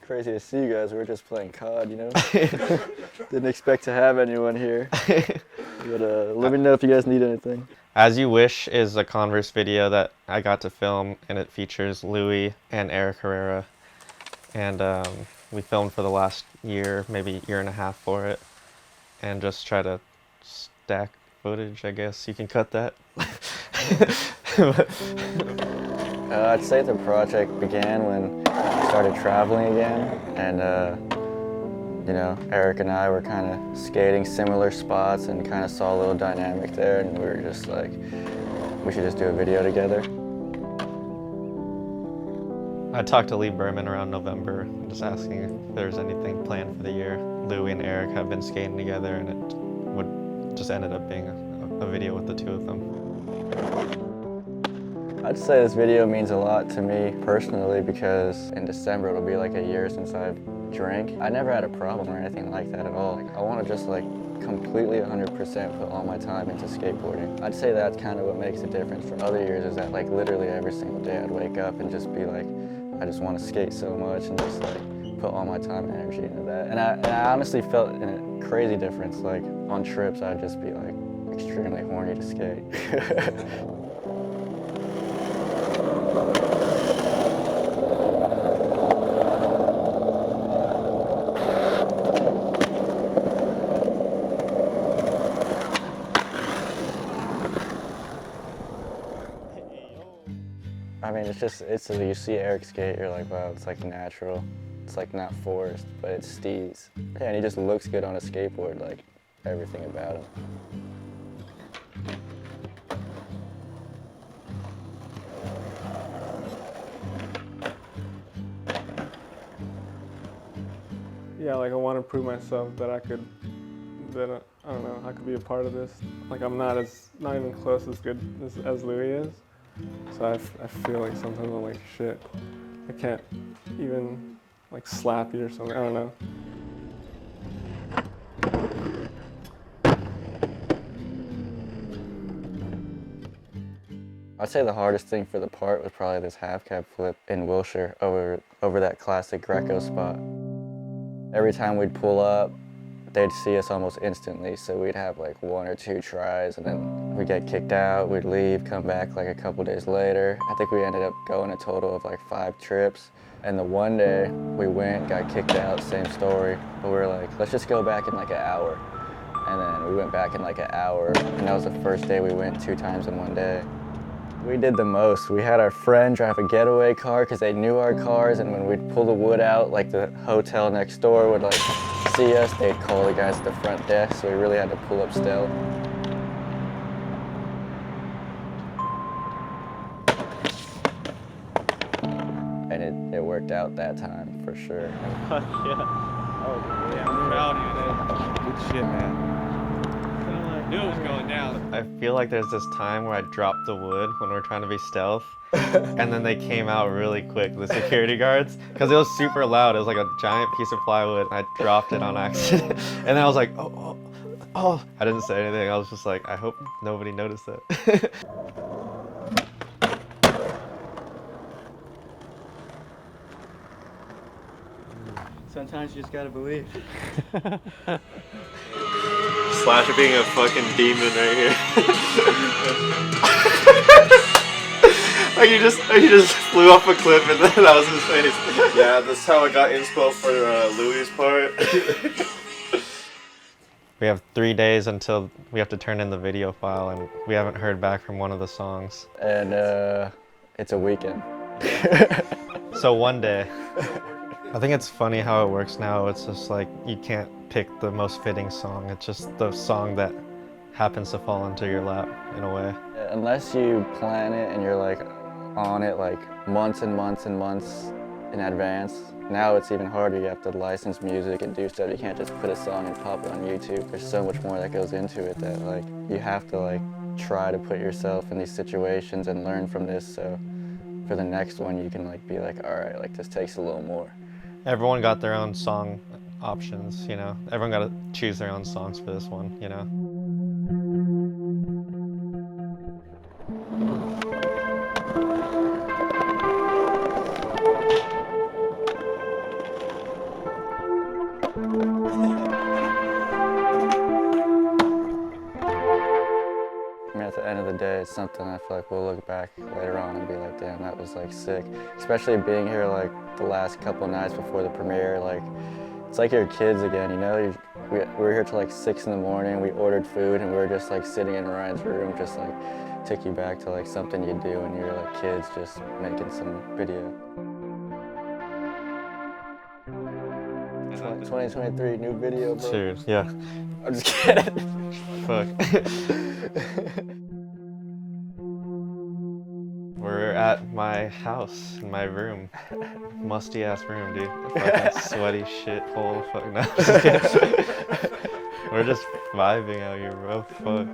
Crazy to see you guys. We were just playing COD, you know? Didn't expect to have anyone here. But let me know if you guys need anything. As You Wish is a Converse video that I got to film, and it features Louis and Eric Herrera. And we filmed for the last year, maybe year and a half for it. And just try to stack footage, I guess. You can cut that. I'd say the project began when I started traveling again, and you know, Eric and I were kind of skating similar spots and kind of saw a little dynamic there, and we were just like, we should just do a video together. I talked to Lee Berman around November, just asking if there's anything planned for the year. Louis and Eric have been skating together, and it would just ended up being a video with the two of them. I'd say this video means a lot to me personally because in December it'll be like a year since I've drank. I never had a problem or anything like that at all. I want to just like completely 100% put all my time into skateboarding. I'd say that's kind of what makes a difference from other years, is that like literally every single day I'd wake up and just be like, I just want to skate so much, and just like put all my time and energy into that. And I honestly felt a crazy difference. Like on trips I'd just be like extremely horny to skate. I mean, you see Eric skate, you're like, wow, it's like natural. It's like not forced, but it's steez. Yeah, and he just looks good on a skateboard, like everything about him. Yeah, like I want to prove myself that I don't know, I could be a part of this. Like I'm not even close as good as Louis is. So I feel like sometimes I'm like, shit, I can't even like slap you or something, I don't know. I'd say the hardest thing for the part was probably this half cab flip in Wilshire over that classic Greco spot. Every time we'd pull up, they'd see us almost instantly, so we'd have like 1 or 2 tries, and then we'd get kicked out, we'd leave, come back like a couple days later. I think we ended up going a total of like 5 trips, and the one day we went, got kicked out, same story, but we were like, let's just go back in like an hour. And then we went back in like an hour, and that was the first day we went 2 times in one day. We did the most. We had our friend drive a getaway car because they knew our cars, and when we'd pull the wood out, like the hotel next door would like see us, they'd call the guys at the front desk, so we really had to pull up stealth. And it worked out that time, for sure. Yeah. Oh, yeah, I'm proud of you. Good shit, man. I knew it was going down. I feel like there's this time where I dropped the wood when we're trying to be stealth, and then they came out really quick, the security guards, because it was super loud. It was like a giant piece of plywood, and I dropped it on accident. And then I was like, oh. I didn't say anything. I was just like, I hope nobody noticed that. Sometimes you just gotta believe. Slash being a fucking demon right here. Like he just flew off a cliff and then that was his face. Yeah, that's how I got inspo for Louis' part. We have 3 days until we have to turn in the video file, and we haven't heard back from one of the songs. And it's a weekend. So one day. I think it's funny how it works now. It's just like you can't pick the most fitting song. It's just the song that happens to fall into your lap in a way. Unless you plan it and you're like on it like months and months and months in advance, now it's even harder. You have to license music and do stuff. You can't just put a song and pop it on YouTube. There's so much more that goes into it that like you have to like try to put yourself in these situations and learn from this, so for the next one you can like be like, all right, like this takes a little more. Everyone got their own song options, you know? Everyone got to choose their own songs for this one, you know? it's something I feel like we'll look back later on and be like, damn, that was like sick. Especially being here like the last couple nights before the premiere, like it's like you're kids again, you know? We were here till like 6 in the morning, we ordered food and we were just like sitting in Ryan's room, just like took you back to like something you do when you're like kids just making some video. 2023, new video, bro. Cheers. Yeah. I'm just kidding. Fuck. We're at my house, in my room. Musty ass room, dude. Fucking sweaty shit hole. Fuck no. Just kidding. We're just vibing out here, bro. Fuck.